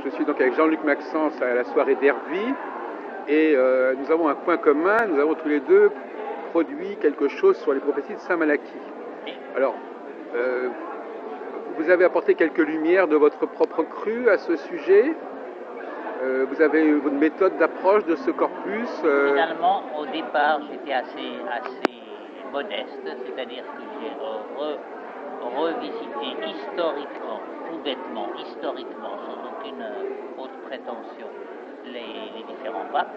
Je suis donc avec Jean-Luc Maxence à la soirée d'Hervy et nous avons un point commun, nous avons tous les deux produit quelque chose sur les prophéties de Saint Malachie. Alors, vous avez apporté quelques lumières de votre propre cru à ce sujet. Vous avez une méthode d'approche de ce corpus. Finalement, au départ, j'étais assez modeste, c'est-à-dire que j'ai revisité historiquement, tout bêtement, historiquement, sans aucune haute prétention, les différents papes,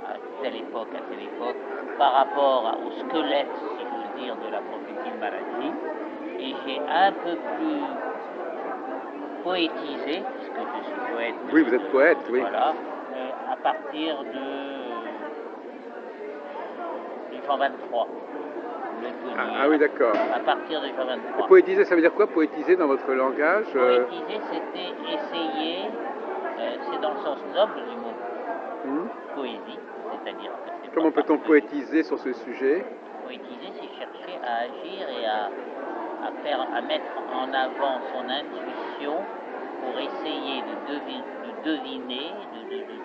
à telle époque, par rapport au squelette, si j'ose dire, de la prophétie de Malachie, et j'ai un peu plus poétisé, puisque je suis poète. Oui, vous êtes poète, oui. Voilà, à partir de Jean 23. Ah oui, d'accord. À partir de Jean 23. Et poétiser, ça veut dire quoi, poétiser dans votre langage? Poétiser, c'était essayer, c'est dans le sens noble du mot, poésie, c'est-à-dire que c'est. Comment peut-on poétiser sur ce sujet? Poétiser, c'est chercher à agir et à mettre en avant son intuition pour essayer de deviner,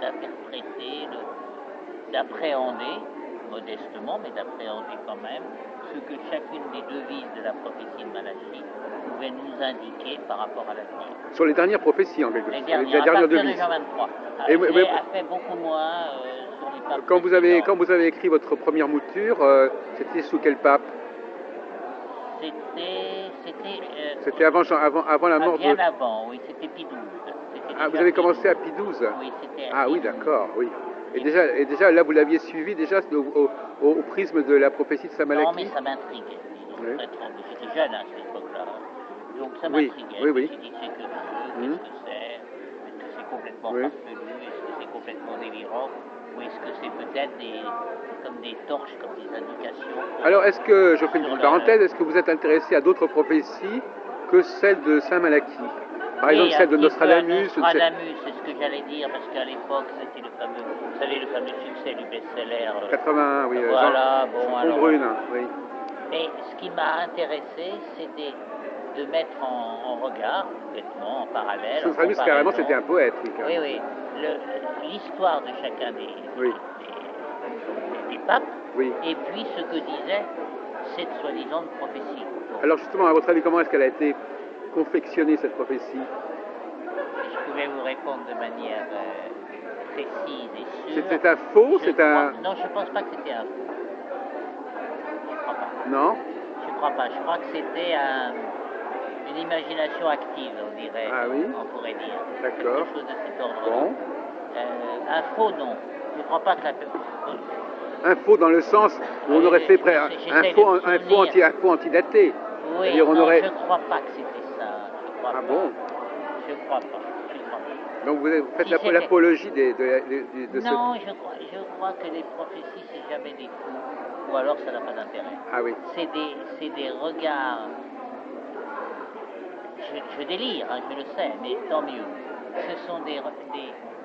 d'interpréter, d'appréhender, modestement, mais d'appréhender quand même, ce que chacune des devises de la prophétie de Malachie pouvait nous indiquer par rapport à l'avenir. Sur les dernières prophéties, en quelque sorte. Les dernières de Jean 23. J'ai fait beaucoup moins sur les papes. Quand vous avez écrit votre première mouture, c'était sous quel pape? C'était avant la mort bien avant, oui, c'était Pie XII. Ah, vous avez commencé à Pie XII? Oui, c'était. Ah oui, d'accord, oui. Et déjà, là, vous l'aviez suivi déjà au prisme de la prophétie de Saint Malachie? Non, mais ça m'intriguait. Oui. J'étais jeune à cette époque-là. Donc ça m'intriguait. Oui. Je me suis dit, c'est curieux, qu'est-ce que c'est? Est-ce que c'est complètement farfelu? Est-ce que c'est complètement délirant? Ou est-ce que c'est peut-être comme des torches, comme des indications? Alors, est-ce que, je fais une petite parenthèse, est-ce que vous êtes intéressé à d'autres prophéties que celle de Saint Malachie? Par exemple, celle de Nostradamus. Nostradamus, c'est ce que j'allais dire, parce qu'à l'époque, c'était le fameux succès du best-seller. 81, oui. Voilà, Jean Brune, oui. Mais ce qui m'a intéressé, c'était de mettre en regard, complètement, en parallèle. Nostradamus, carrément, c'était un poète. Oui. L'histoire de chacun des papes, et puis ce que disait cette soi-disant prophétie. Alors justement, à votre avis, comment est-ce qu'elle a été confectionnée, cette prophétie? Je pouvais vous répondre de manière précise et sûre. C'était un faux? Non, je ne pense pas que c'était un faux. Je ne crois pas. Non? Je ne crois pas. Je crois que c'était une imagination active, on dirait. Ah oui? On pourrait dire. D'accord. Quelque chose de cet ordre. Bon. Un faux, non. Je ne crois pas que la... Un faux dans le sens où on aurait fait un faux antidaté. Oui, je ne crois pas que c'était ça. Bon? Je ne crois pas. Donc vous faites l'apologie de Non, je crois que les prophéties, c'est jamais des faux. Ou alors ça n'a pas d'intérêt. Ah oui. C'est des regards... Je délire, je le sais, mais tant mieux. Ce sont des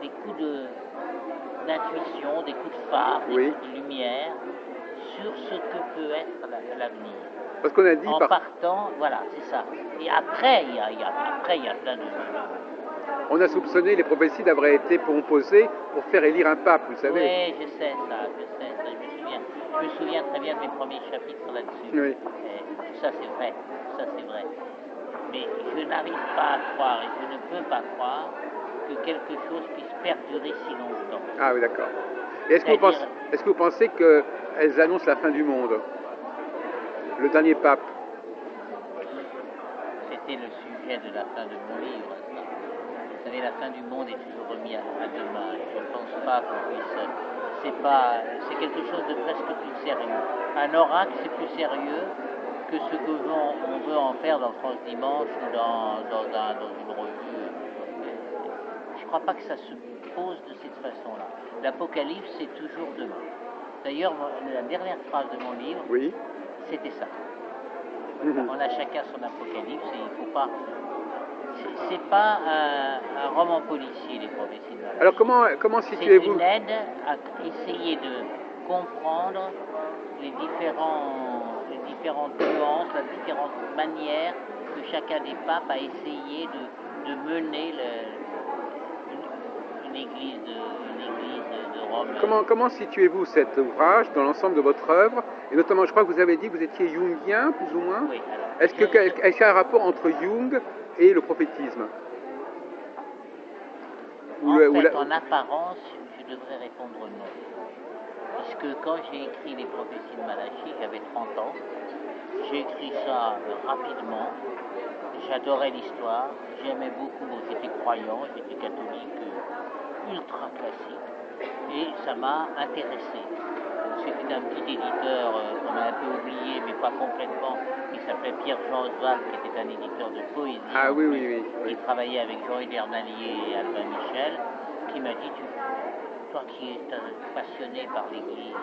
coups d'intuition, des coups de phare, des coups de lumière sur ce que peut être l'avenir. Parce qu'on a dit... partant, voilà, c'est ça. Et après, il y a plein de... On a soupçonné les prophéties d'avoir été composées pour faire élire un pape, vous savez. Oui, je sais ça, je me souviens très bien de mes premiers chapitres là-dessus. Oui. Tout ça, c'est vrai. Mais je n'arrive pas à croire, et je ne peux pas croire, que quelque chose puisse perdurer si longtemps. Ah oui, d'accord. Et est-ce que vous pensez qu'elles annoncent la fin du monde? Le dernier pape? C'était le sujet de la fin de mon livre, ça. Vous savez, la fin du monde est toujours remis à demain. Je ne pense pas qu'on puisse... C'est quelque chose de presque plus sérieux. Un oracle, c'est plus sérieux que ce que on veut en faire dans France Dimanche ou dans une revue. Je ne crois pas que ça se pose de cette façon-là. L'Apocalypse, c'est toujours demain. D'ailleurs, la dernière phrase de mon livre, c'était ça. On a chacun son Apocalypse et il ne faut pas... C'est pas un roman policier, les prophéties de Malachie. Alors comment situez-vous? C'est une aide à essayer de comprendre les différentes nuances, les différentes manières que chacun des papes a essayé de mener l'église de Rome. Comment situez-vous cet ouvrage dans l'ensemble de votre œuvre? Et notamment, je crois que vous avez dit que vous étiez jungien, plus ou moins. Oui, alors, Est-ce qu'il y a un rapport entre Jung et le prophétisme? En apparence, je devrais répondre non. Puisque quand j'ai écrit les prophéties de Malachie, j'avais 30 ans. J'ai écrit ça rapidement. J'adorais l'histoire. J'aimais beaucoup. J'étais croyant, j'étais catholique ultra classique. Et ça m'a intéressé. C'était un petit éditeur qu'on a un peu oublié, mais pas complètement, qui s'appelait Pierre-Jean Oswald, qui était un éditeur de poésie. Ah oui. Qui travaillait avec Jean Hébernalier et Albin Michel, qui m'a dit, toi qui es passionné par l'Église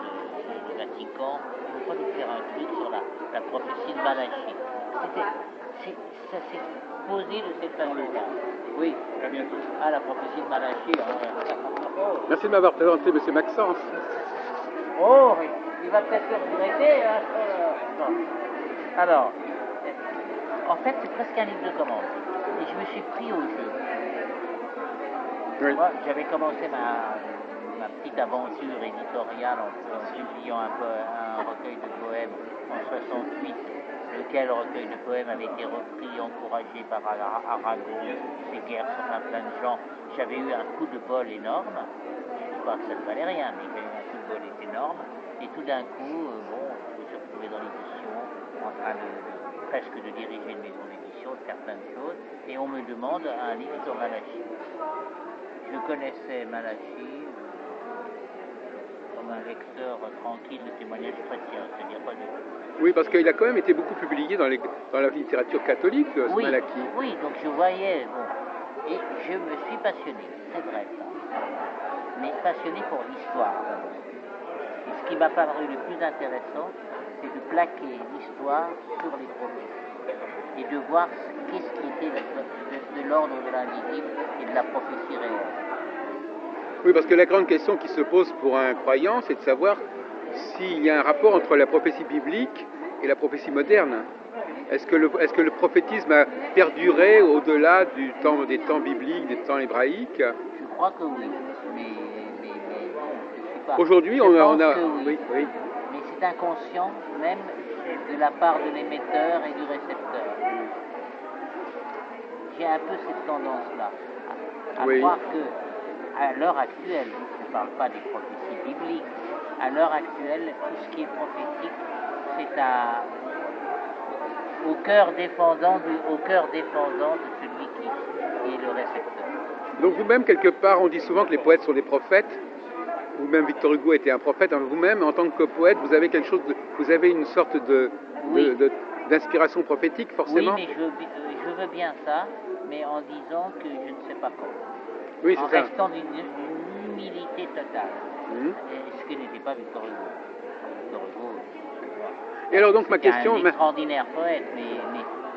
du Vatican, tu ne peux pas nous faire un truc sur la prophétie de Malachie. Ça s'est posé de cette façon-là. Oui. À bientôt. Ah, la prophétie de Malachie. Merci de m'avoir présenté, M. Maxence. Oh, il va peut-être le regretter. Hein. Alors, en fait, c'est presque un livre de commande. Et je me suis pris au jeu. Oui. Moi, j'avais commencé ma petite aventure éditoriale en publiant un recueil de poèmes en 68, lequel recueil de poèmes avait été repris, encouragé par Aragon, Séguer, plein de gens. J'avais eu un coup de bol énorme. Je ne dis pas que ça ne valait rien, mais j'ai eu un coup de bol énorme. Et tout d'un coup, je me suis retrouvé dans l'édition, en train presque de diriger une maison d'édition, de faire plein de choses, et on me demande un livre sur Malachie. Je connaissais Malachie comme un lecteur tranquille de témoignages chrétiens, c'est-à-dire pas de... Oui, parce qu'il a quand même été beaucoup publié dans la littérature catholique, ce Malachie. Oui, donc je voyais, et je me suis passionné, c'est vrai ça, mais passionné pour l'histoire. Et ce qui m'a paru le plus intéressant, c'est de plaquer l'histoire sur les prophéties et de voir qu'est-ce qui était de l'ordre de l'invisible et de la prophétie réelle. Oui, parce que la grande question qui se pose pour un croyant, c'est de savoir s'il y a un rapport entre la prophétie biblique et la prophétie moderne. Est-ce que le prophétisme a perduré au-delà des temps bibliques, des temps hébraïques? Je crois que oui, mais bon, je ne suis pas... Aujourd'hui, je on pense a... que oui. Oui. Mais c'est inconscient, même de la part de l'émetteur et du récepteur. J'ai un peu cette tendance-là, à croire que, à l'heure actuelle, je ne parle pas des prophéties bibliques, à l'heure actuelle, tout ce qui est prophétique, c'est au cœur défendant de celui qui est le récepteur. Donc vous-même, quelque part, on dit souvent que les poètes sont des prophètes. Vous-même, Victor Hugo était un prophète. Vous-même, en tant que poète, vous avez vous avez une sorte d'inspiration prophétique, forcément. Oui, mais je veux bien ça, mais en disant que je ne sais pas quand. Oui, c'est ça. En restant d'une humilité totale. Ce que n'était pas Victor Hugo. Victor Hugo, et alors donc ma question... un extraordinaire poète, mais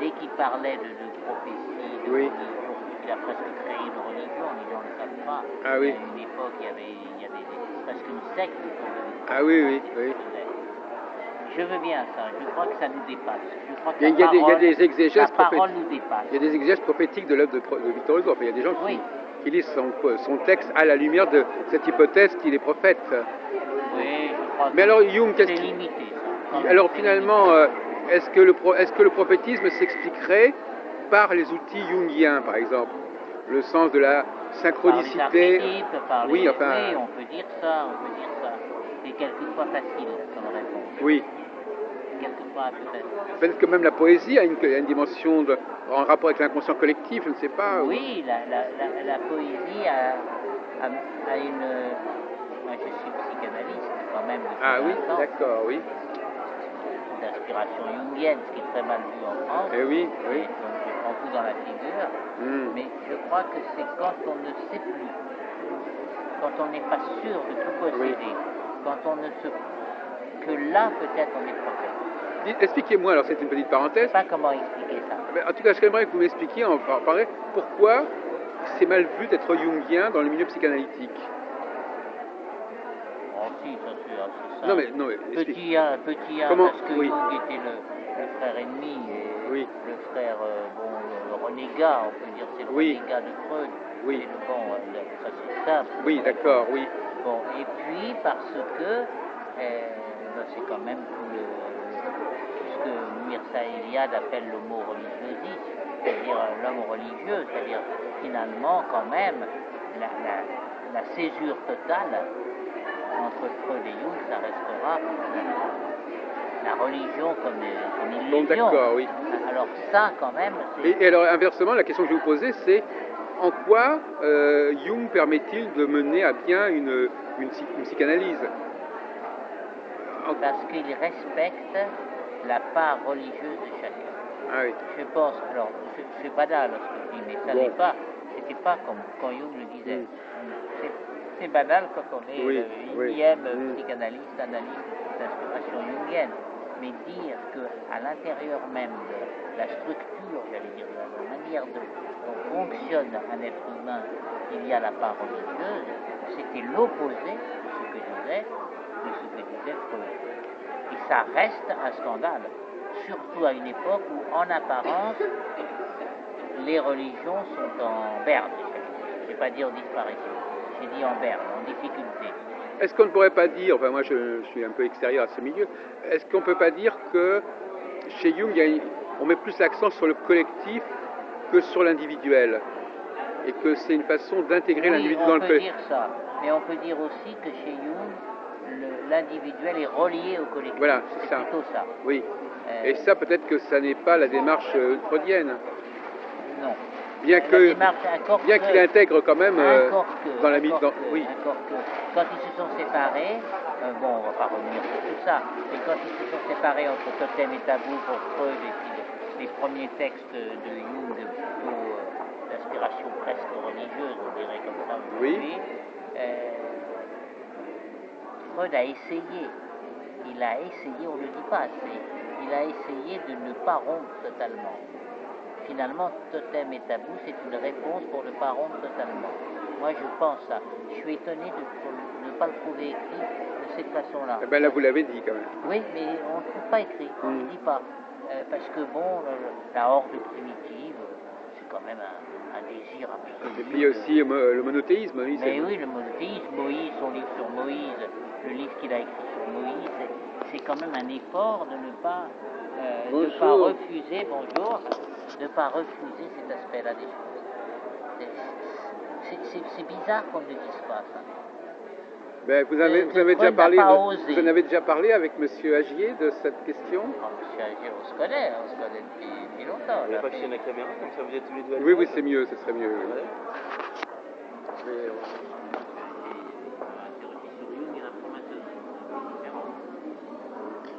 dès qu'il parlait de prophétie, de religion, il a presque créé une religion, les gens ne le savent pas. Ah oui. À une époque, il y avait presque une secte autour de lui. Ah oui. Je veux bien ça, je crois que ça nous dépasse. Je crois que il y a des exégèses nous dépasse. Il y a des exégèses prophétiques de l'œuvre de Victor Hugo. Enfin, il y a des gens qui lisent son texte à la lumière de cette hypothèse qu'il est prophète. Oui, je crois que mais alors, Jung, c'est limité ça. Alors finalement, est-ce que le prophétisme s'expliquerait par les outils jungiens, par exemple? Le sens de la synchronicité. Par les archétypes, par oui, on peut dire ça. C'est quelquefois facile comme réponse. Oui. Quelquefois un peu facile. Peut-être que même la poésie a une dimension en rapport avec l'inconscient collectif, je ne sais pas. Oui, la poésie a une... Moi, je suis psychanalyste quand même depuis 20 ans. D'accord, oui. D'inspiration jungienne, ce qui est très mal vu en France. Et oui. Donc je prends tout dans la figure. Mais je crois que c'est quand on ne sait plus, quand on n'est pas sûr de tout posséder, quand on ne se... que là, peut-être, on est prophète. Expliquez-moi, alors c'est une petite parenthèse. Je ne sais pas comment expliquer ça. Mais en tout cas, j'aimerais que vous m'expliquiez, pourquoi c'est mal vu d'être jungien dans le milieu psychanalytique. Oh si, ça c'est assez Non simple. mais petit 1, parce que Jung était le frère ennemi, et le frère, le renégat, on peut dire, c'est le renégat de Freud. Oui. Mais bon, ça c'est simple. Oui, d'accord, oui. Bon, et puis parce que c'est quand même tout ce que Mircea Eliade appelle le mot religiosisme, c'est-à-dire l'homme religieux, c'est-à-dire finalement quand même la césure totale entre Freud et Jung, ça restera la religion comme illusion. Bon, d'accord, oui. Alors ça quand même, c'est... Et alors inversement, la question que je vais vous poser, c'est en quoi Jung permet-il de mener à bien une psychanalyse? Parce qu'il respecte la part religieuse de chacun. Ah oui. Je pense, alors c'est banal ce que je dis, mais ça n'est pas, c'était pas comme quand Jung le disait. C'est banal quand on est unième psychanalyste, analyste d'inspiration jungienne, mais dire qu'à l'intérieur même de la structure, j'allais dire, de la manière dont fonctionne un être humain, il y a la part religieuse, c'était l'opposé de ce que disait Freud. Et ça reste un scandale, surtout à une époque où, en apparence, les religions sont en berne. Je ne vais pas dire en disparition, j'ai dit en berne, en difficulté. Est-ce qu'on ne pourrait pas dire, enfin moi je suis un peu extérieur à ce milieu, est-ce qu'on ne peut pas dire que chez Jung, on met plus l'accent sur le collectif que sur l'individuel? Et que c'est une façon d'intégrer l'individu dans le collectif? On peut dire ça, mais on peut dire aussi que chez Jung, l'individuel est relié au collectif. Voilà, c'est ça. Plutôt ça. Oui. Et ça, peut-être que ça n'est pas la démarche freudienne. Non. Bien qu'il intègre quand même dans la mise. Oui. Encore que quand ils se sont séparés, bon, on ne va pas revenir sur tout ça, mais quand ils se sont séparés entre Totem et Tabou pour Freud et puis les premiers textes de Jung, plutôt d'inspiration presque religieuse, on dirait comme ça aujourd'hui. Oui. Freud a essayé, on ne le dit pas assez, il a essayé de ne pas rompre totalement. Finalement, Totem et Tabou, c'est une réponse pour ne pas rompre totalement. Moi, je pense ça. Je suis étonné de ne pas le trouver écrit de cette façon-là. Eh bien là, vous l'avez dit quand même. Oui, mais on ne le trouve pas écrit, on ne le dit pas. Parce que bon, la horde primitive, c'est quand même un désir absolu. Et puis il y a aussi le monothéisme. Oui, mais oui, le monothéisme, Moïse, son livre sur Moïse, le livre qu'il a écrit sur Moïse, c'est quand même un effort de ne pas refuser, de ne pas refuser cet aspect-là des choses. C'est bizarre qu'on ne le dise pas, ça. Ben, vous en avez déjà parlé avec M. Agier de cette question? M. Agier, on se connaît depuis longtemps. Vous n'avez pas chez la caméra, comme ça vous êtes tous les deux à Oui, c'est mieux, ce serait mieux. Ouais.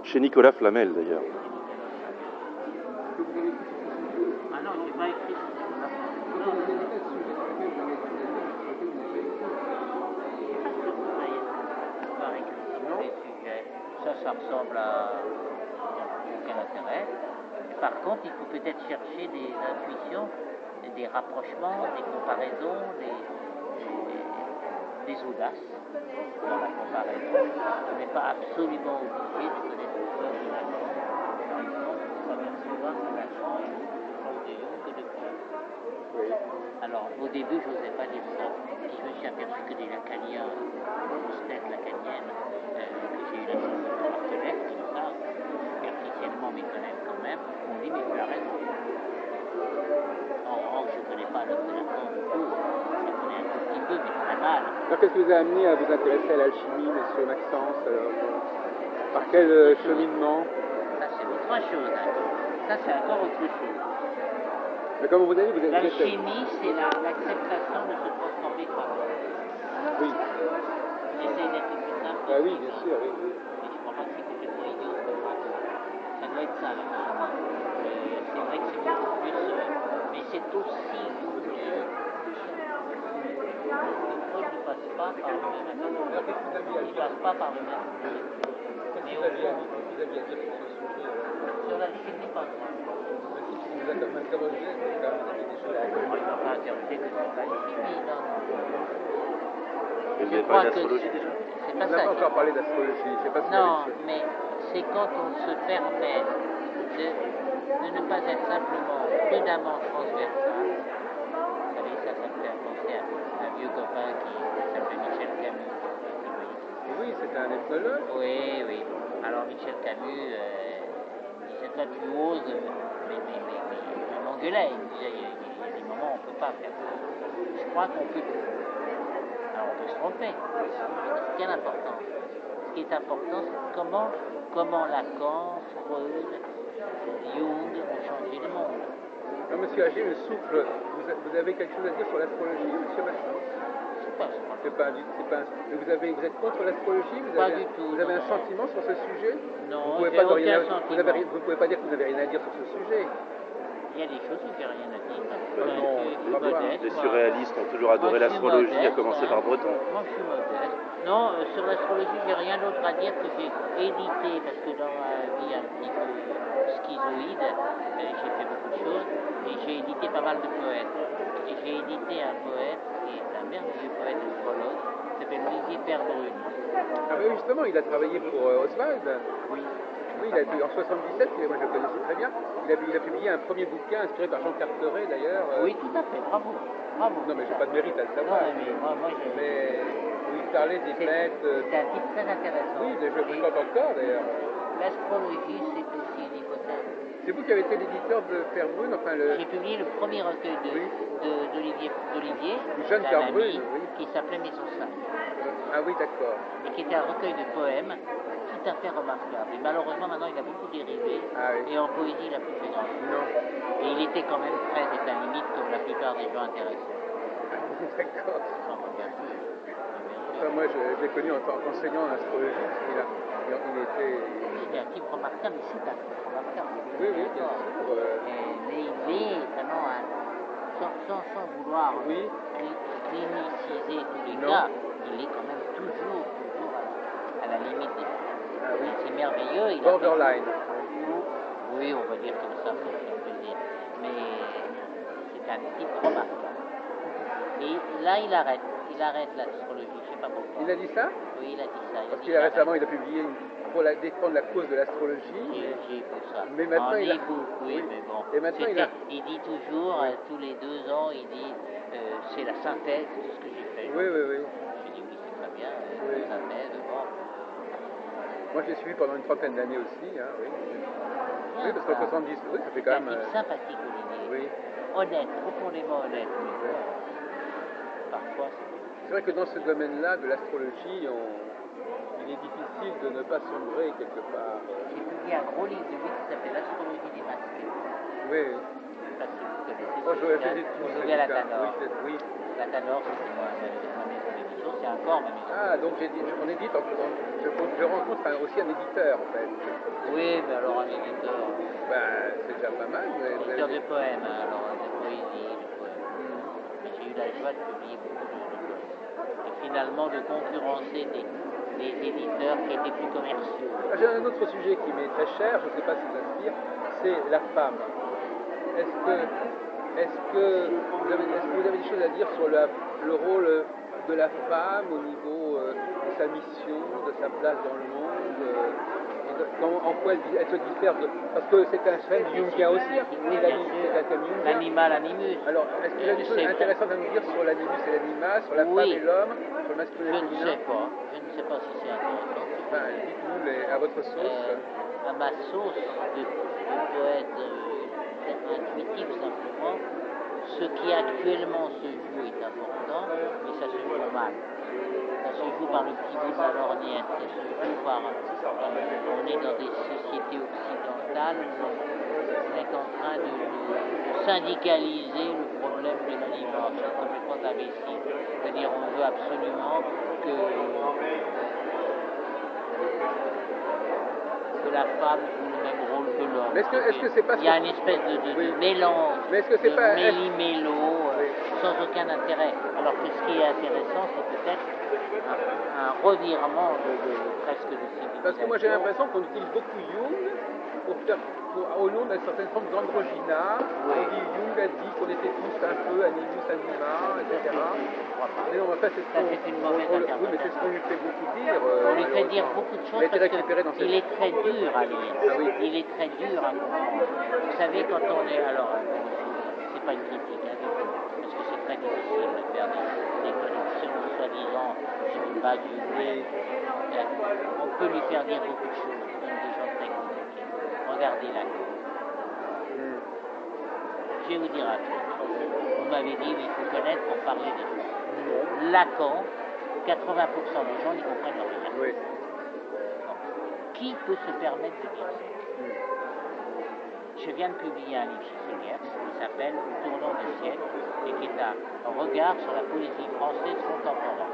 Chez Nicolas Flamel, d'ailleurs. Ah non, je n'ai pas écrit. Ça ressemble à aucun intérêt. Par contre, il faut peut-être chercher des intuitions, des rapprochements, des comparaisons, des audaces dans la comparaison. On n'est pas absolument obligé de connaître le cœur de Lacan. Par exemple, pour s'apercevoir que Lacan est beaucoup plus proche de Jung que de Freud. Oui. Alors, au début, je n'osais pas dire ça. Puis je me suis aperçu que des lacaniens, grosses têtes lacaniennes, que j'ai eu la chance de pouvoir connaître comme ça, superficiellement, mais connaître quand même, m'ont dit, mais tu as raison. Or, je ne connais pas l'œuvre de Lacan du tout. Je la connais un tout petit peu, mais très mal. Alors, qu'est-ce qui vous a amené à vous intéresser à l'alchimie, M. Maxence? Par quel cheminement? Ça, c'est autre chose. Ça, c'est encore autre chose. Mais comme vous avez dit, l'alchimie, c'est l'acceptation de se transformer soi-même. Oui. J'essaie d'être le plus simple. Ah oui, bien sûr, oui. Mais je ne crois pas que c'est complètement idiot ce que je raconte. Ça doit être ça, l'alchimie. C'est vrai que c'est beaucoup plus... mais c'est aussi... Freud ne passe pas par le même accord. Il ne passe pas par le même... Mais au fond... Sur l'alchimie, pas trop. Vous êtes interrogé, c'est quand même des choses à il ne m'a pas interrogé que sur l'alchimie, non. Vous avez parlé d'astrologie déjà? C'est pas ça. On n'a pas encore parlé d'astrologie, je sais pas si non, mais c'est quand on se permet de ne pas être simplement prudemment transversal. Vous savez, ça me fait penser à c'est un ethnologue. Oui, oui. Alors Michel Camus, il disait toi tu oses, mais il m'engueulait, il me disait il y a des moments où on ne peut pas faire ça. Je crois qu'on peut tout. Alors on peut se tromper, mais c'est bien important. Ce qui est important, c'est comment Lacan, Freud, Jung ont changé le monde. Alors, monsieur Agé, le souffle, vous avez quelque chose à dire sur l'astrologie, monsieur Masson? Vous êtes contre l'astrologie? Pas du tout. Vous avez un sentiment sur ce sujet? Non, vous j'ai aucun sentiment. Vous ne pouvez pas dire que vous n'avez rien à dire sur ce sujet. Il y a des choses où j'ai rien à dire. Les surréalistes ont toujours adoré l'astrologie, à commencer par Breton. Moi, je suis modeste. Non, sur l'astrologie, j'ai rien d'autre à dire que j'ai édité, parce que dans ma vie un petit peu schizoïde, j'ai fait beaucoup de choses, et j'ai édité pas mal de poètes. Et j'ai édité un poète qui est un merveilleux poète astrologue, qui s'appelle Olivier Perbrune. Ah ben justement, il a travaillé pour Oswald. Oui. Oui, il a été en 77, moi je le connaissais très bien. Il a publié un premier bouquin inspiré par Jean Carteret d'ailleurs. Oui, tout à fait, bravo. Non, mais j'ai pas de mérite à le savoir. Non, mais moi mais où il parlait des planètes. C'est un type très intéressant. Oui, je le fréquente encore d'ailleurs. L'astrologie, c'est aussi une hypothèse. C'est vous qui avez été l'éditeur de Perbrune, enfin le. J'ai publié le premier recueil d'Olivier, Jeanne Perbrune, oui. Qui s'appelait Maison 5. Ah oui, d'accord. Et qui était un recueil de poèmes tout à fait remarquable. Et malheureusement, maintenant, il a beaucoup dérivé. Ah oui. Et en poésie, il n'a plus fait grand chose. Non. Et il était quand même très état-limite, comme la plupart des gens intéressés. D'accord. Sans bien sûr. Enfin, moi, je l'ai connu en tant qu'enseignant en astrologie, parce qu'il C'était un type remarquable, mais c'est un type remarquable. Oui, bien sûr. Mais il est vraiment, sans vouloir cliniciser tous les cas, il est quand même toujours à la limite des choses. Ah oui. C'est merveilleux. Borderline. Oui, on va dire comme ça, si on peut dire. Mais c'est un type remarquable. Et là, il arrête l'astrologie, je ne sais pas pourquoi. Il a dit ça? Oui, il a dit ça. Parce qu'il a récemment, il a publié pour défendre la cause de l'astrologie. J'ai vu ça. Mais maintenant, il a... Oui, mais bon. Et maintenant, il dit toujours, tous les 2 ans, il dit, c'est la synthèse de tout ce que j'ai fait. Oui. J'ai dit, oui, c'est très bien, la synthèse, bon. Moi, je l'ai suivi pendant une trentaine d'années aussi, hein, oui. Bien, oui, parce qu'en 70, oui, ça fait quand même... C'est un type sympathique, Olivier. Oui. Honnête, profondément honnête. Oui. Parfois, c'est vrai que dans ce domaine-là de l'astrologie, il est difficile de ne pas sombrer quelque part. J'ai publié un gros livre de lui qui s'appelle L'astrologie démasquée. Oui. Je ne sais pas si vous connaissez. J'aurais fait des tours. Lacanor. Oui. Lacanor, c'était ma maison d'édition, c'est encore ma maison. Ah, donc on édite, je rencontre aussi un éditeur en fait. Oui, mais alors un éditeur. C'est déjà pas mal. Éditeur de poèmes, alors de poésie, de poèmes. Mais j'ai eu la joie de publier beaucoup de poèmes. Et finalement de concurrencer des éditeurs qui étaient plus commerciaux. J'ai un autre sujet qui m'est très cher, je ne sais pas si vous inspire, c'est la femme. Est-ce que vous avez des choses à dire sur le rôle de la femme au niveau de sa mission, de sa place dans le monde, en quoi elle se diffère parce que c'est un thème jungien aussi, oui, c'est un thème jungien. L'animal, animus. Alors, est-ce qu'il y a des choses intéressantes à nous dire sur l'animus et l'animal, sur la femme et l'homme, sur le masculin et le féminin? Je ne sais pas si c'est intéressant. Enfin, dites-nous à votre sauce. À ma sauce de poète intuitif simplement, ce qui actuellement se joue est important, mais ça se joue mal. Ça se joue par le petit bout de la lorgnette, ça se joue par... on est dans des sociétés occidentales où on est en train de syndicaliser le problème de l'aliment. C'est complètement imbécile. C'est-à-dire on veut absolument que la femme joue le même rôle que l'homme. Mais est-ce que c'est pas... Il y a une espèce de mélange, mais est-ce que c'est pas... méli-mélo, sans aucun intérêt. Alors que ce qui est intéressant, c'est peut-être un revirement presque de civilisation. Parce que moi j'ai l'impression qu'on utilise beaucoup Jung au nom d'une certaine forme d'androgyna. On dit Jung a dit qu'on était tous un peu animus anima, etc. Mais non, en fait, c'est une mauvaise interprétation. Oui, mais c'est ce qu'on lui fait beaucoup dire. On lui fait dire beaucoup de choses parce qu'il est très dur à lire. Ah oui. Il est très dur à comprendre. Vous savez, quand on est... Alors, c'est pas une critique, hein, parce que c'est très difficile de faire des connexions soi-disant sur une bagueulé. On peut lui faire dire beaucoup de choses, comme des gens très compliqués. Regardez là. Je vais vous dire un truc. Vous m'avez dit, mais il faut connaître pour parler des choses. Lacan, 80% des gens n'y comprennent rien. Oui. Donc, qui peut se permettre de dire ça? Je viens de publier un livre chez Segers qui s'appelle Au tournant des siècles et qui est un regard sur la poésie française contemporaine.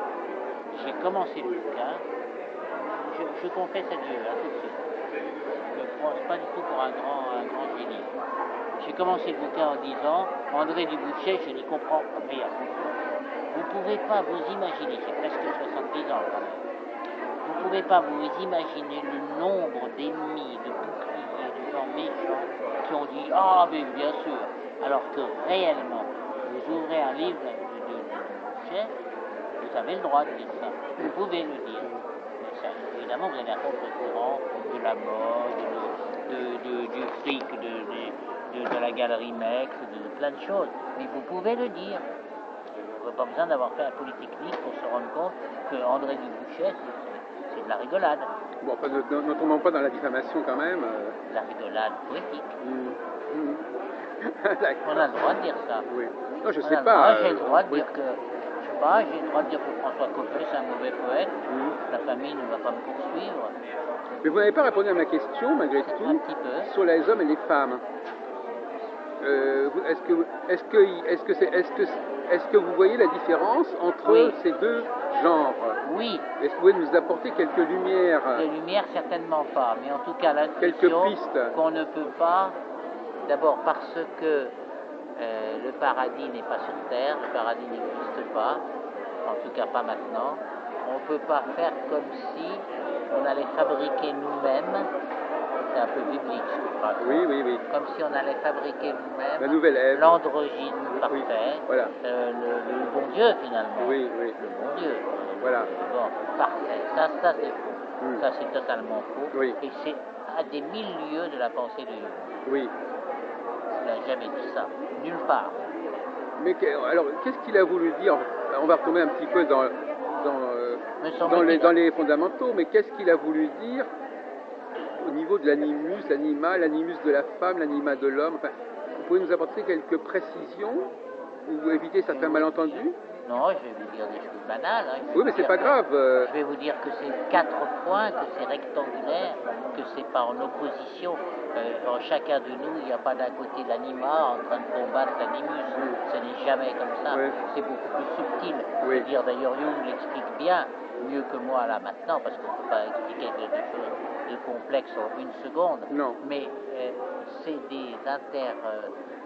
J'ai commencé le bouquin, je confesse à Dieu, tout de suite. Je ne pense pas du tout pour un grand génie. J'ai commencé le bouquin en disant André Dubouchet, je n'y comprends rien. Vous ne pouvez pas vous imaginer, j'ai presque 70 ans quand même, vous ne pouvez pas vous imaginer le nombre d'ennemis, de boucliers, de gens méchants qui ont dit ah, mais bien sûr, alors que réellement, vous ouvrez un livre de Dubouchet, vous avez le droit de dire ça, vous pouvez le dire. Mais ça, évidemment, vous allez à contre-courant de la mode, du fric, de la galerie Mex, de plein de choses, mais vous pouvez le dire. Vous n'avez pas besoin d'avoir fait un polytechnique pour se rendre compte que André Dubouchet, c'est de la rigolade. Bon, enfin, ne tombons pas dans la diffamation quand même. La rigolade poétique. On a le droit de dire ça. Oui. Non, je sais pas. J'ai le droit de dire que, je sais pas, j'ai le droit de dire que François Coppée, c'est un mauvais poète. La famille ne va pas me poursuivre. Mais vous n'avez pas répondu à ma question, malgré tout, un petit peu. Sur les hommes et les femmes. Est-ce que vous voyez la différence entre ces deux genres? Oui. Est-ce que vous pouvez nous apporter quelques lumières? Des lumières, certainement pas, mais en tout cas quelques l'intuition pistes qu'on ne peut pas, d'abord parce que le paradis n'est pas sur terre, le paradis n'existe pas, en tout cas pas maintenant. On ne peut pas faire comme si on allait fabriquer nous-mêmes. C'est un peu biblique, je crois. Oui. Comme si on allait fabriquer nous-mêmes la nouvelle Ève, l'androgyne parfait, voilà. Le bon Dieu finalement. Oui. Le bon Dieu. Voilà. Bon, parfait. Ça c'est faux. Ça c'est totalement faux. Oui. Et c'est à des milieux de la pensée de Dieu. Oui. Il n'a jamais dit ça. Nulle part. Mais alors, qu'est-ce qu'il a voulu dire? On va retomber un petit peu dans les fondamentaux, mais qu'est-ce qu'il a voulu dire au niveau de l'animus, l'animus de la femme, l'anima de l'homme? Enfin, vous pouvez nous apporter quelques précisions ou éviter certains malentendus? Non, je vais vous dire des choses banales. Oui, mais c'est pas grave. Je vais vous dire que c'est 4 points, que c'est rectangulaire, que c'est pas en opposition. En chacun de nous, il n'y a pas d'un côté l'anima en train de combattre l'animus. Ce n'est jamais comme ça. C'est beaucoup plus subtil. C'est-à-dire, d'ailleurs, Jung l'explique bien, mieux que moi là maintenant, parce qu'on ne peut pas expliquer quelque chose de complexe en une seconde. Non. Mais c'est des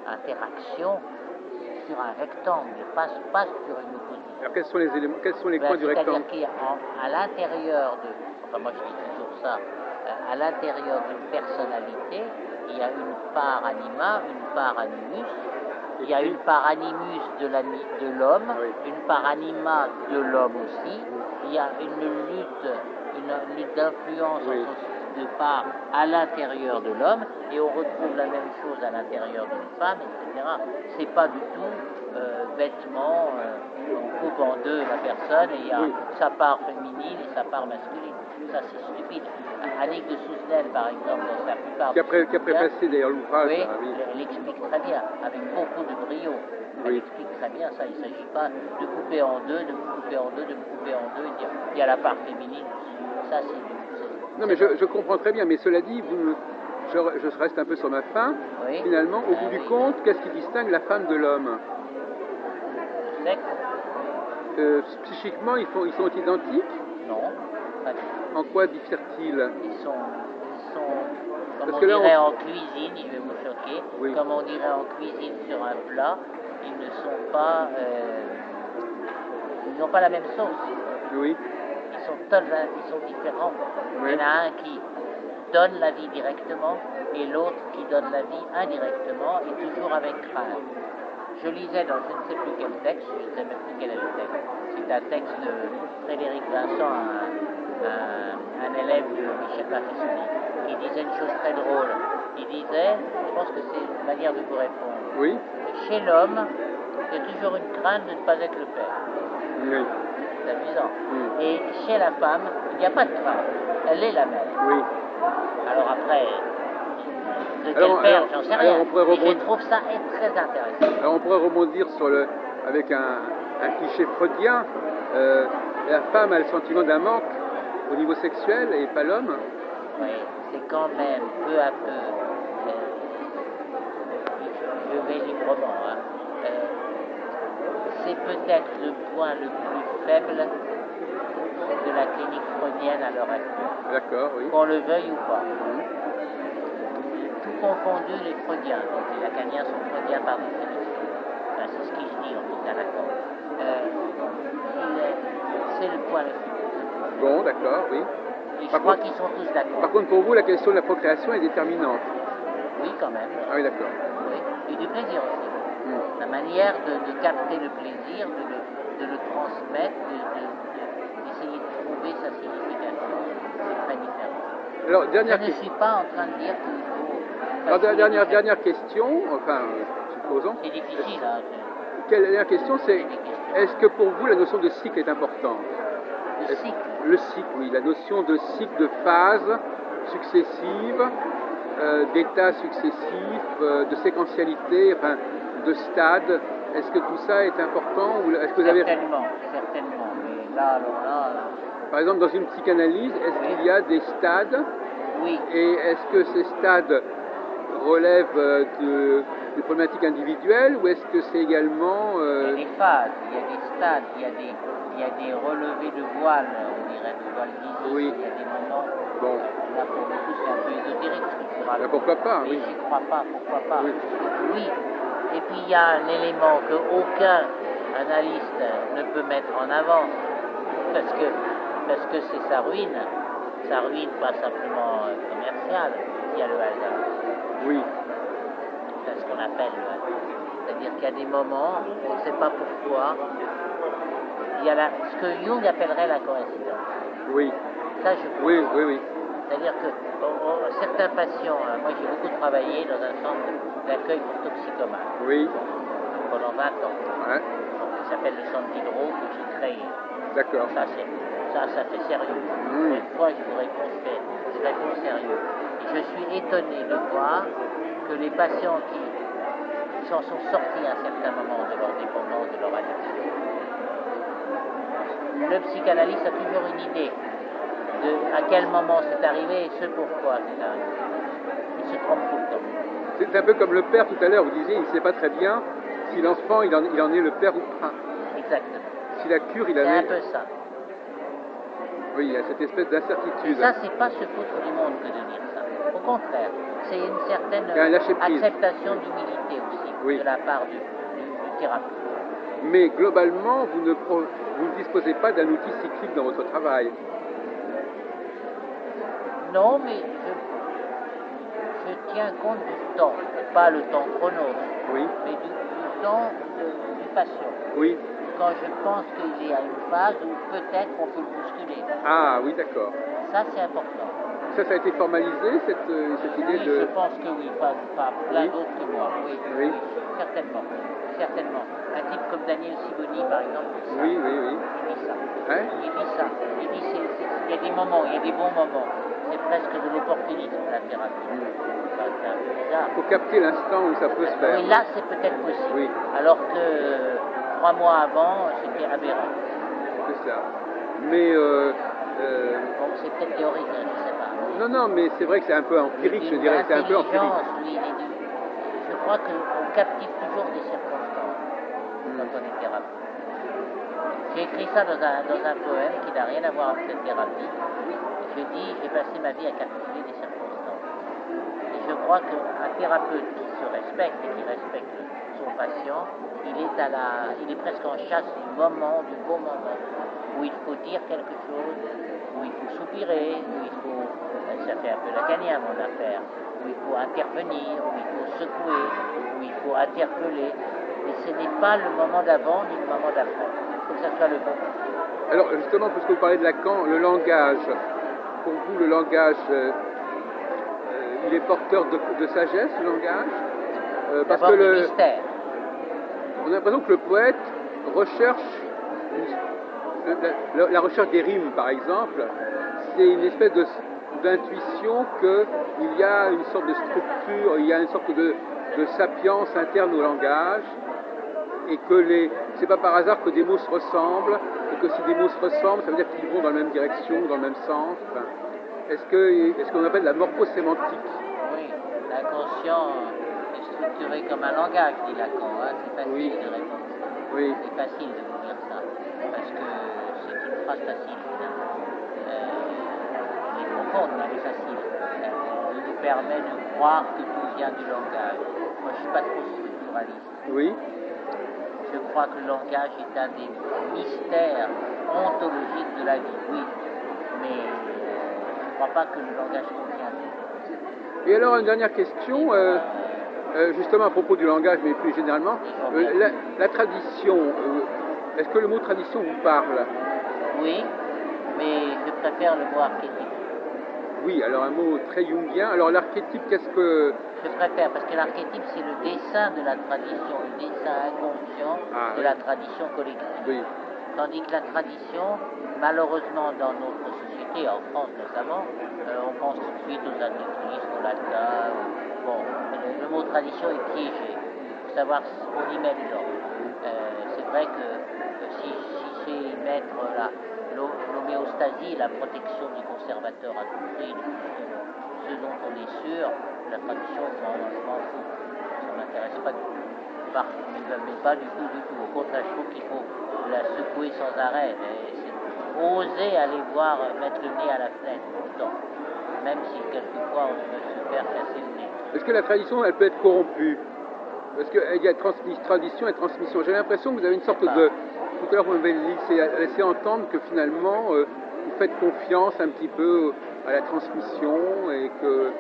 interactions sur un rectangle, pas sur une opposition. Alors quels sont les éléments, quels sont les coins du rectangle? C'est-à-dire qu'il y a à l'intérieur de, enfin moi je dis toujours ça, à l'intérieur d'une personnalité, il y a une part anima, une part animus, il y a une part animus de l'homme, une part anima de l'homme aussi, il y a une lutte d'influence entre de part à l'intérieur de l'homme, et on retrouve la même chose à l'intérieur d'une femme, etc. C'est pas du tout bêtement, on coupe en deux la personne, et il y a sa part féminine et sa part masculine. Ça, c'est stupide. Annick de Souzenel, par exemple, dans sa plupart qui a préfacé d'ailleurs l'ouvrage. Elle explique très bien, avec beaucoup de brio. Elle explique très bien ça. Il ne s'agit pas de couper en deux, de me couper en deux, de me couper en deux, et dire il y a la part féminine. Ça, c'est... Non, mais je comprends très bien, mais cela dit, je reste un peu sur ma faim. Finalement, au bout du compte, qu'est-ce qui distingue la femme de l'homme? Psychiquement, ils sont identiques? Non, pas du tout. En quoi diffèrent-ils? Ils sont comme on dirait en cuisine, je vais vous choquer, comme on dirait en cuisine sur un plat, ils ne sont pas... ils n'ont pas la même sauce. Oui. Ils sont différents. Il y en a un qui donne la vie directement et l'autre qui donne la vie indirectement et toujours avec crainte. Je lisais dans je ne sais plus quel texte, je ne sais même plus quel est le texte, c'est un texte de Frédéric Vincent, un élève de Michel Marissoni, qui disait une chose très drôle. Il disait, je pense que c'est une manière de vous répondre, oui. Chez l'homme, il y a toujours une crainte de ne pas être le père. Oui. c'est amusant. Et chez la femme, il n'y a pas de crainte. Elle est la mère. Oui. Alors après, de quel Alors, père, j'en sais rien. on pourrait Mais je rebondir. trouve ça très intéressant. Alors on pourrait rebondir sur avec un cliché freudien. La femme a le sentiment d'un manque au niveau sexuel et pas l'homme. Oui, c'est quand même peu à peu, je vais librement, hein, c'est peut-être le point le plus faible de la clinique freudienne à l'heure actuelle. D'accord, oui. Qu'on le veuille ou pas. Tout confondu, les freudiens, donc les lacaniens sont freudiens par définition. Enfin, c'est ce que je dis en tout cas, d'accord. C'est le point le plus. Bon, d'accord, oui. Et je crois qu'ils sont tous d'accord. Par contre, pour vous, la question de la procréation est déterminante. Oui, quand même. Ah oui, d'accord. Oui. Et du plaisir aussi. La manière de capter le plaisir, de le transmettre, d'essayer de trouver sa signification, c'est très différent. Alors, Je ne suis pas en train de dire qu'il faut... Alors, dernière question, enfin, supposons. C'est difficile, hein. Quelle dernière question, c'est est-ce que pour vous la notion de cycle est importante? Le cycle. Le cycle, oui, la notion de cycle, de phase successive, d'états successifs, de séquentialité, enfin, de stades. Est-ce que tout ça est important ou est-ce que vous avez... Certainement. Mais là, alors là... Par exemple, dans une psychanalyse, est-ce qu'il y a des stades? Oui. Et est-ce que ces stades relèvent de problématiques individuelles ou est-ce que c'est également... Il y a des phases, il y a des stades, il y a des relevés de voile, on dirait de voile d'Isis, oui. Il y a des moments... Bon. Là, pour le coup, c'est un peu ésotérique ce qu'il faudra... Ben, pourquoi pas, mais oui. j'y crois pas, pourquoi pas. Oui. Et puis il y a un élément qu'aucun analyste ne peut mettre en avant, parce que c'est sa ruine pas simplement commerciale, il y a le hasard. Oui. C'est ce qu'on appelle le hasard. C'est-à-dire qu'il y a des moments, on ne sait pas pourquoi, il y a ce que Jung appellerait la coïncidence. Oui. Ça, je crois. Oui. C'est-à-dire que certains patients, moi j'ai beaucoup travaillé dans un centre d'accueil pour toxicomanes. Oui. Pendant 20 ans. Ouais. Ça s'appelle le centre d'hydro que j'ai créé. D'accord. Ça fait sérieux. Une fois, je vous réponds sérieux. Et je suis étonné de voir que les patients qui s'en sont sortis à un certain moment de leur dépendance, de leur addiction, le psychanalyste a toujours une idée de à quel moment c'est arrivé et ce pourquoi c'est arrivé. Il se trompe tout le temps. C'est un peu comme le père tout à l'heure, vous disiez, il ne sait pas très bien si l'enfant il en est le père ou pas. Exactement. Si la cure il en est... C'est un peu ça. Oui, il y a cette espèce d'incertitude. Et ça, c'est pas se foutre du monde que de dire ça. Au contraire, c'est une certaine acceptation d'humilité aussi de la part du thérapeute. Mais globalement, vous ne disposez pas d'un outil cyclique dans votre travail. Non, mais je tiens compte du temps, pas le temps chrono, mais du temps du patient. Oui. Quand je pense qu'il est à une phase où peut-être on peut le bousculer. Ah oui, d'accord. Ça, c'est important. Ça a été formalisé, cette idée de... Je pense que oui, pas plein d'autres que moi. Oui, certainement. Un type comme Daniel Siboni, par exemple, ça, oui. Il dit ça. Hein? Il dit ça. Il dit il y a des moments, il y a des bons moments. C'est presque de l'opportunisme, la thérapie. C'est un peu bizarre. Il faut capter l'instant où ça peut se faire. Oui, là, c'est peut-être possible. Oui. Alors que 3 mois avant, c'était aberrant. C'est ça. Mais... Bon, c'est peut-être théorique, je ne sais pas. Non, mais c'est vrai que c'est un peu empirique, je dirais. C'est un peu empirique. Oui, je crois qu'on captive toujours des circonstances quand on est thérapeute. J'ai écrit ça dans un poème qui n'a rien à voir avec cette thérapie. Je dis, j'ai passé ma vie à captiver des circonstances. Et je crois qu'un thérapeute qui se respecte et qui respecte son patient, il est presque en chasse du bon moment, où il faut dire quelque chose, où il faut soupirer, où il faut, ça fait un peu lacanien mon affaire, où il faut intervenir, où il faut secouer, où il faut interpeller. Mais ce n'est pas le moment d'avant ni le moment d'après. Il faut que ça soit le bon. Alors justement, puisque vous parlez de Lacan, le langage, pour vous le langage, il est porteur de sagesse, le langage parce que le mystère. On a l'impression que le poète recherche la recherche des rimes, par exemple, c'est une espèce d'intuition qu'il y a une sorte de structure, il y a une sorte de sapience interne au langage, et que c'est pas par hasard que des mots se ressemblent, et que si des mots se ressemblent, ça veut dire qu'ils vont dans la même direction, dans le même sens. Enfin, est-ce qu'on appelle la morphosémantique? Oui, l'inconscient est structuré comme un langage, dit Lacan. Hein. C'est facile Oui. de répondre. Oui. C'est facile de vous dire ça, parce que c'est une phrase facile, finalement. Elle est profonde, mais elle est facile. Elle nous permet de croire que tout vient du langage. Moi, je ne suis pas trop structuraliste. Oui. Je crois que le langage est un des mystères ontologiques de la vie, oui. Mais je ne crois pas que le langage contient tout. Et alors, une dernière question, justement à propos du langage, mais plus généralement, la tradition, est-ce que le mot tradition vous parle? Oui, mais je préfère le mot archétype. Oui, alors un mot très jungien. Alors l'archétype, qu'est-ce que... Je préfère, parce que l'archétype, c'est le dessin de la tradition, le dessin inconscient de la tradition collective. Oui. Tandis que la tradition, malheureusement dans notre société, en France notamment, on pense tout de suite aux antéchrists, au latin. Bon, le mot tradition est piégé. Il faut savoir où on y met les gens. C'est vrai que si c'est mettre l'homéostasie, la protection du conservateur à tout prix, ce dont on est sûr, la tradition, je m'en fous. Ça ne m'intéresse pas du tout. Mais pas du tout, du tout. Au contraire, je trouve qu'il faut la secouer sans arrêt. Oser aller voir, mettre le nez à la fenêtre tout le temps. Même si quelquefois on peut se faire casser le nez. Est-ce que la tradition, elle peut être corrompue? Parce qu'il y a tradition et transmission. J'ai l'impression que vous avez une sorte de... Tout à l'heure, vous m'avez laissé entendre que finalement, vous faites confiance un petit peu à la transmission et que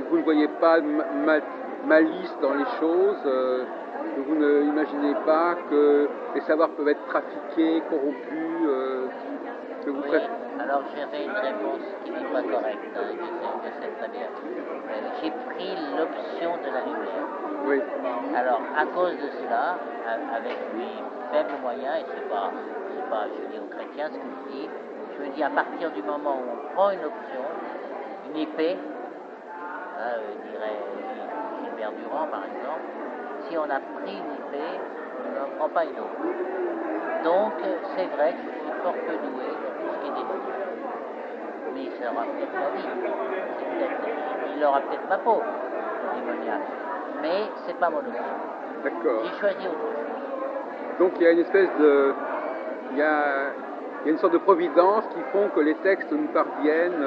vous ne voyez pas malice dans les choses, que vous n'imaginez pas que les savoirs peuvent être trafiqués, corrompus, que vous oui, alors j'avais une réponse qui n'est pas correcte, hein, je sais très bien. J'ai pris l'option de la lumière. Oui. Alors, à cause de cela, avec mes faibles moyens, et c'est pas je dis aux chrétiens ce que je me dis à partir du moment où on prend une option, une épée, dirait Gilbert Durand par exemple, si on a pris une épée, on n'en prend pas une autre. Donc, c'est vrai que je suis fort peu doué dans tout ce qui est démoniaque. Mais ça aura peut-être ma vie. Il aura peut-être ma peau, le démoniaque. Mais c'est pas mon option. D'accord. J'ai choisi autre chose. Donc il y a une espèce de... Il y a une sorte de providence qui font que les textes nous parviennent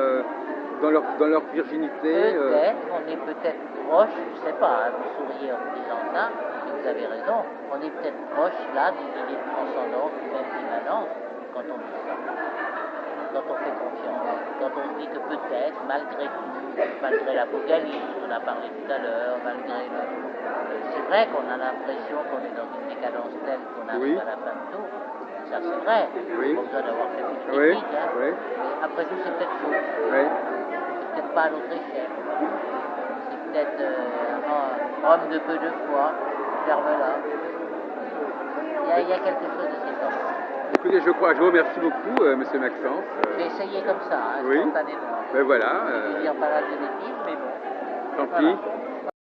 dans leur virginité. Peut-être, on est peut-être proche, je ne sais pas, hein, vous souriez en me disant ça, et vous avez raison, on est peut-être proche là d'une idée de transcendance ou même d'immanence quand on dit ça. Quand on fait confiance, quand on se dit que peut-être, malgré tout, malgré l'apocalypse, on a parlé tout à l'heure, malgré c'est vrai qu'on a l'impression qu'on est dans une décadence telle qu'on arrive à la fin de tout. Ça c'est vrai, oui. Pas besoin d'avoir fait une technique, hein. Oui. Mais après tout c'est peut-être faux. Oui. C'est peut-être pas à notre échelle. C'est peut-être un homme de peu de foi, ferme-la. Il y a quelque chose de cet ordre. Écoutez, je vous remercie beaucoup, monsieur Maxence. J'ai essayé comme ça, hein, oui. spontanément. Ben voilà. Je vais dire pas mal de bêtises, mais bon. Tant pis.